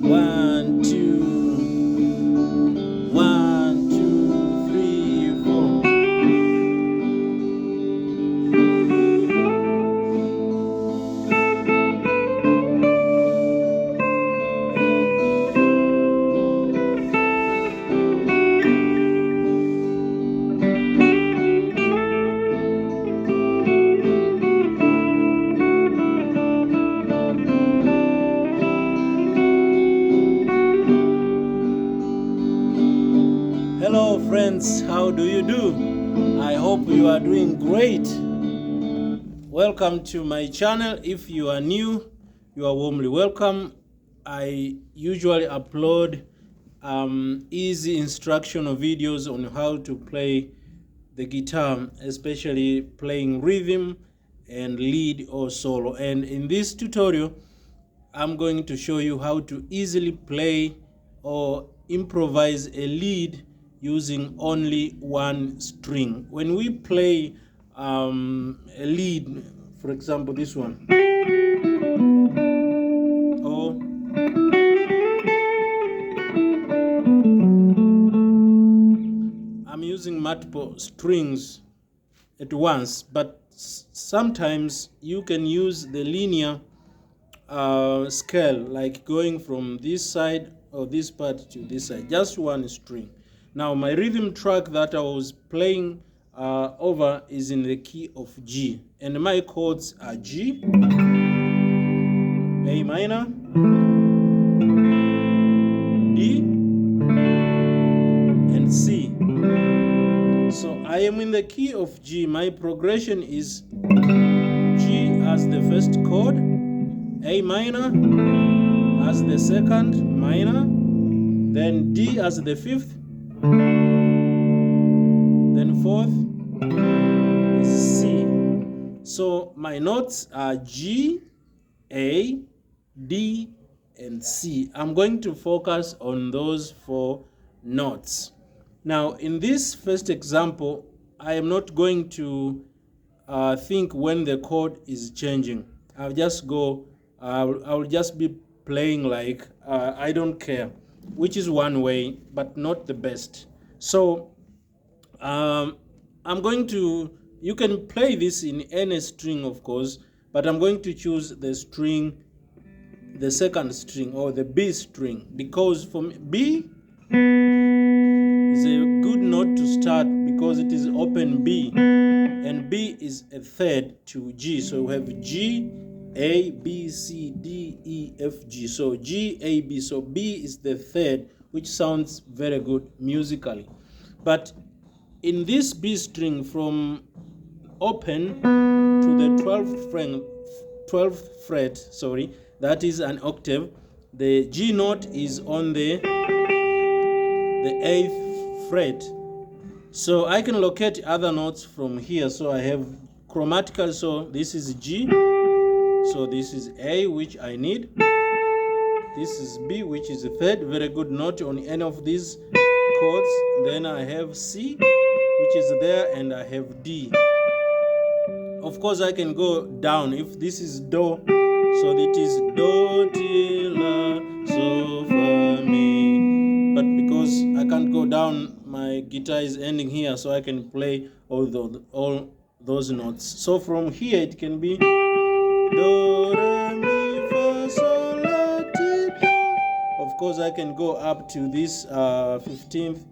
1, 2, 1, 2, 3, 4. Hello friends, how do you do? I hope you are doing great. Welcome to my channel. If you are new, you are warmly welcome. I usually upload easy instructional videos on how to play the guitar, especially playing rhythm and lead or solo. And in this tutorial, I'm going to show you how to easily play or improvise a lead using only one string. When we play a lead, for example, this one, or I'm using multiple strings at once, but sometimes you can use the linear scale, like going from this side or this part to this side, just one string. Now my rhythm track that I was playing over is in the key of G, and my chords are G, A minor, D, and C. So I am in the key of G. My progression is G as the first chord, A minor as the second minor, then D as the fifth, then fourth is C. So my notes are G, A, D, and C. I'm going to focus on those four notes. Now in this first example, I am not going to think when the chord is changing. I'll just be playing like I don't care, which is one way, but not the best. So you can play this in any string, of course, but I'm going to choose the second string, or the B string, because for me, B is a good note to start because it is open B, and B is a third to G. So we have G, A, B, C, D, E, F, G. So G, A, B. So B is the third, which sounds very good musically. But in this B string, from open to the 12th fret, that is an octave. The G note is on the 8th fret. So I can locate other notes from here. So I have chromatical, so this is G. So this is A, which I need. This is B, which is the third, very good note on any of these chords. Then I have C, which is there, and I have D. Of course, I can go down. If this is Do, so it is Do, Ti, La, So, Fa, Mi. But because I can't go down, my guitar is ending here, so I can play all those notes. So from here, it can be Do, Re, Mi, Fa, Sol, La, Ti, Do. Of course, I can go up to this 15th,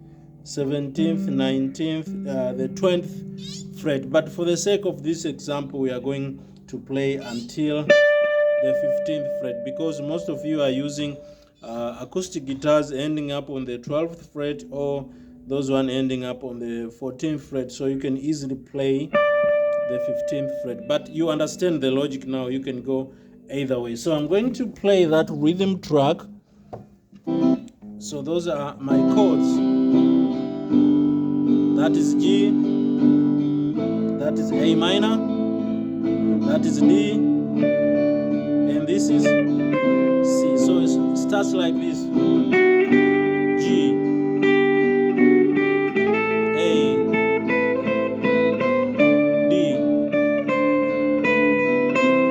17th, 19th, the 20th fret. But for the sake of this example, we are going to play until the 15th fret, because most of you are using acoustic guitars ending up on the 12th fret, or those one ending up on the 14th fret. So you can easily play the 15th fret. But you understand the logic now. You can go either way. So I'm going to play that rhythm track. So those are my chords. That is G, that is A minor, that is D, and this is C. So it starts like this: G, A, D,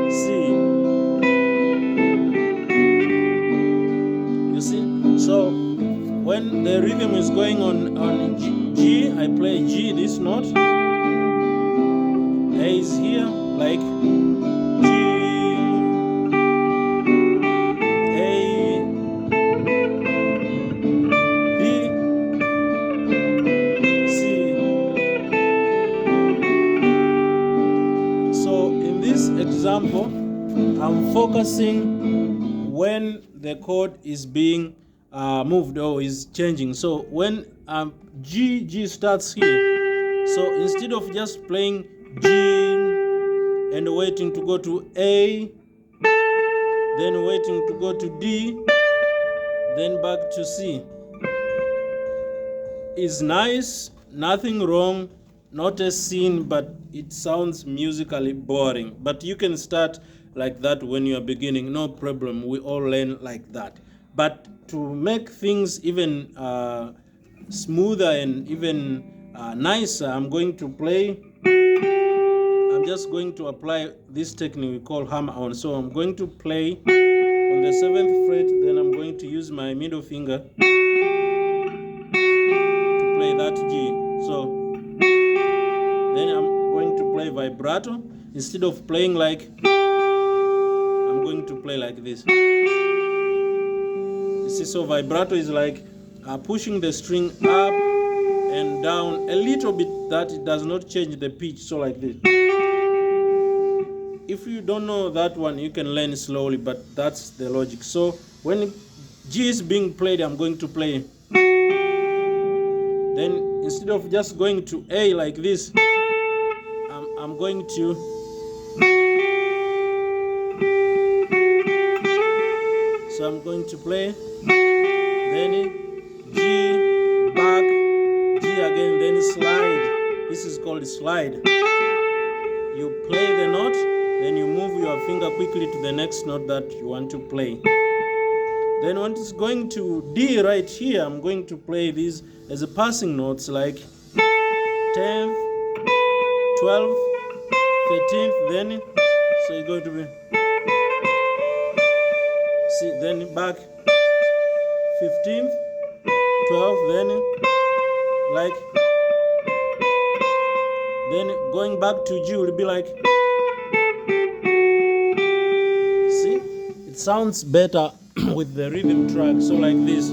C. You when the rhythm is going on G, I play G, this note. A is here, like G, A, B, C. So in this example, I'm focusing when the chord is being moved or is changing. So when G starts here, so instead of just playing G and waiting to go to A, then waiting to go to D, then back to C, is nice, nothing wrong, not a sin, but it sounds musically boring. But you can start like that when you are beginning, no problem. We all learn like that. But to make things even smoother and even nicer, I'm just going to apply this technique we call hammer on. So I'm going to play on the 7th fret, then I'm going to use my middle finger to play that G. So then I'm going to play vibrato. Instead of playing like, I'm going to play like this. You see, so vibrato is like pushing the string up and down a little bit, that it does not change the pitch, so like this. If you don't know that one, you can learn slowly, but that's the logic. So when G is being played, I'm going to play. Then instead of just going to A like this, I'm going to play, then G, back, G again, then slide. This is called slide. You play the note, then you move your finger quickly to the next note that you want to play. Then when it's going to D right here, I'm going to play these as a passing notes like 10th, 12th, 13th, then, so you're going to be, see, then back, 15th, 12th, then, like, then going back to G will be like, see, it sounds better with the rhythm track, so like this.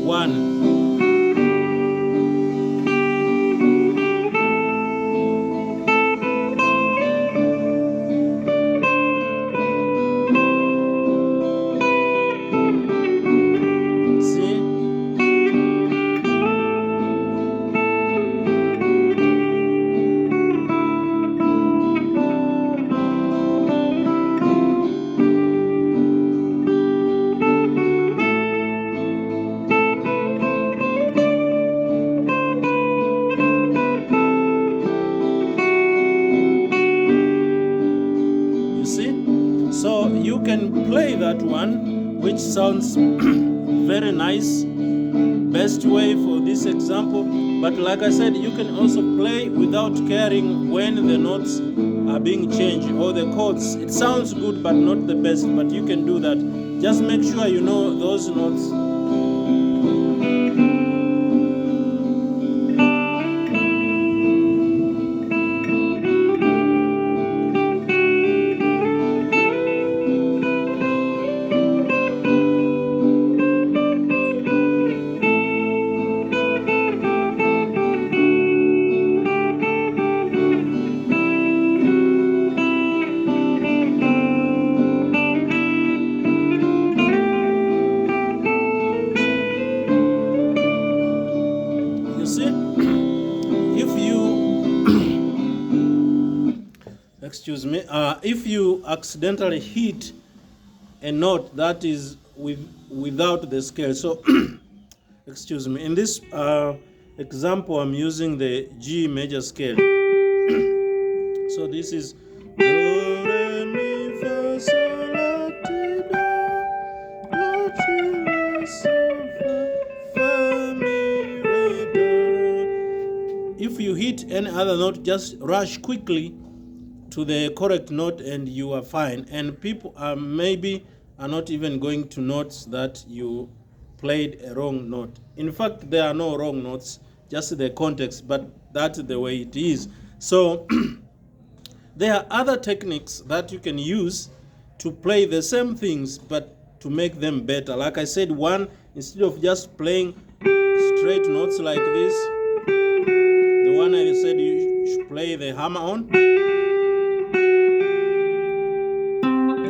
1. So you can play that one, which sounds very nice, best way for this example. But like I said, you can also play without caring when the notes are being changed or the chords. It sounds good, but not the best, but you can do that. Just make sure you know those notes. Excuse me, if you accidentally hit a note that is without the scale, so excuse me, in this example I'm using the G major scale. So this is do, re, mi, fa, sol, la, ti, do, la, ti, la, sol, fa, mi, re, do. If you hit any other note, just rush quickly to the correct note and you are fine. And people maybe are not even going to notice that you played a wrong note. In fact, there are no wrong notes, just the context, but that's the way it is. So there are other techniques that you can use to play the same things, but to make them better. Like I said, one, instead of just playing straight notes like this, the one I said you should play the hammer on,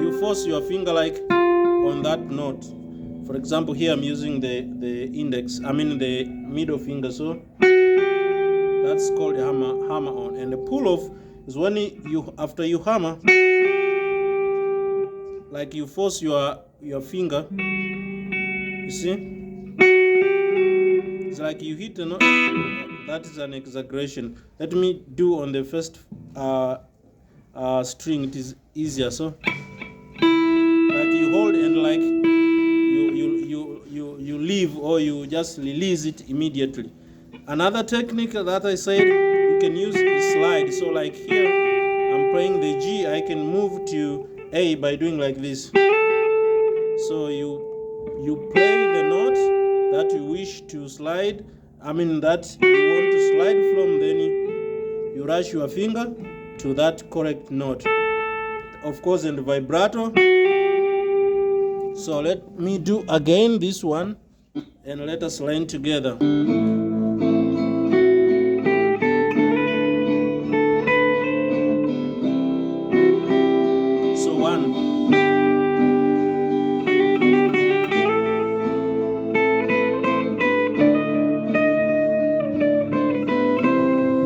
you force your finger like on that note. For example, here I'm using the the middle finger, so that's called a hammer on. And the pull off is when you after you hammer, like you force your finger, you see, it's like you hit a note. That is an exaggeration. Let me do on the first string, it is easier. So like you hold and like you leave, or you just release it immediately. Another technique that I said you can use is slide. So like here I'm playing the G, I can move to A by doing like this. So you play the note that you wish to slide, that you want to slide from, then you rush your finger to that correct note, of course, and vibrato. So let me do again this one, and let us learn together. So one.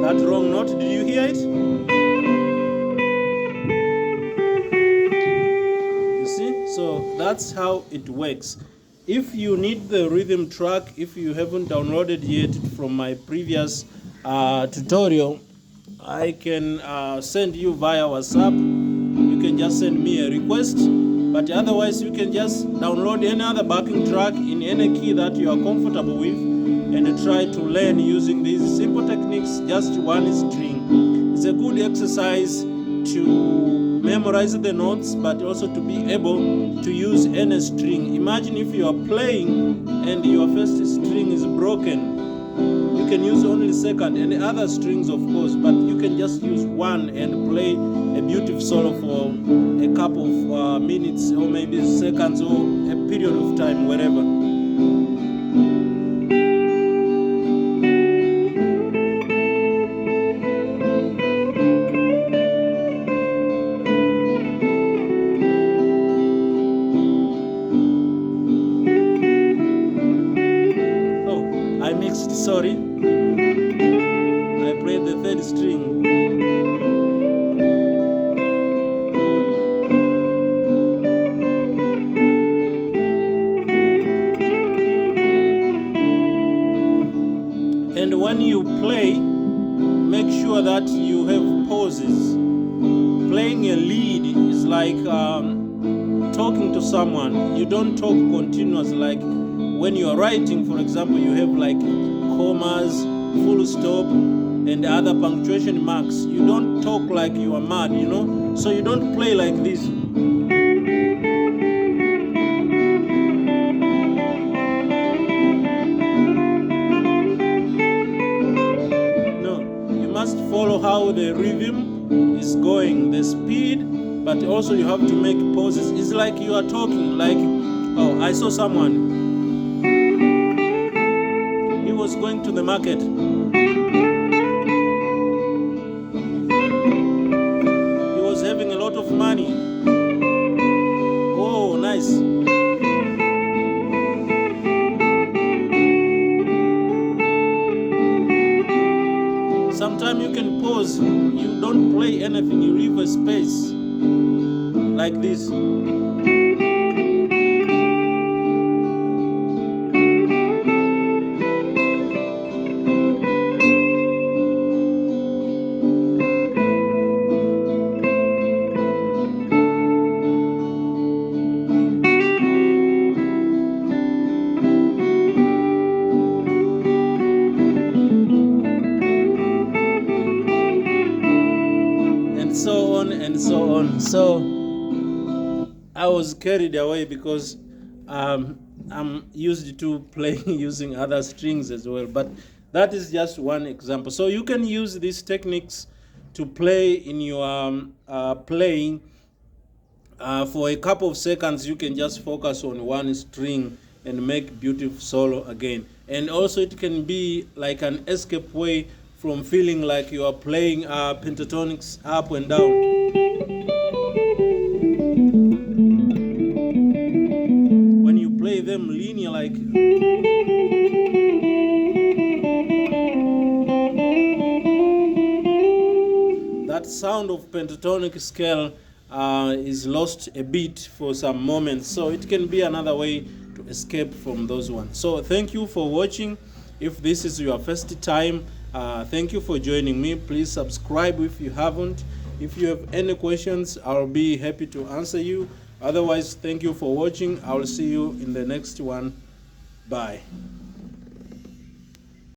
That wrong note, did you hear it? You see? So that's how it works. If you need the rhythm track, if you haven't downloaded yet from my previous tutorial, I can send you via WhatsApp. You can just send me a request, but otherwise you can just download any other backing track in any key that you are comfortable with and try to learn using these simple techniques, just one string. It's a good exercise to memorize the notes, but also to be able to use any string. Imagine if you are playing and your first string is broken. You can use only second and other strings, of course, but you can just use one and play a beautiful solo for a couple of minutes, or maybe seconds, or a period of time, wherever. Sorry, I played the third string. And when you play, make sure that you have pauses. Playing a lead is like talking to someone. You don't talk continuous, like when you are writing, for example, you have like commas, full stop, and other punctuation marks. You don't talk like you are mad, so you don't play like this. No, you must follow how the rhythm is going, the speed, but also you have to make pauses. It's like you are talking, like, oh, I saw someone. Was going to the market. He was having a lot of money. Oh, nice. Sometimes you can pause. You don't play anything. You leave a space like this. So I was carried away because I'm used to playing using other strings as well. But that is just one example. So you can use these techniques to play in your playing. For a couple of seconds, you can just focus on one string and make beautiful solo again. And also it can be like an escape way from feeling like you are playing pentatonics up and down. When you play them linear, like that sound of pentatonic scale is lost a bit for some moments. So it can be another way to escape from those ones. So thank you for watching. If this is your first time, thank you for joining me. Please subscribe if you haven't. If you have any questions, I'll be happy to answer you. Otherwise, thank you for watching. I will see you in the next one. Bye.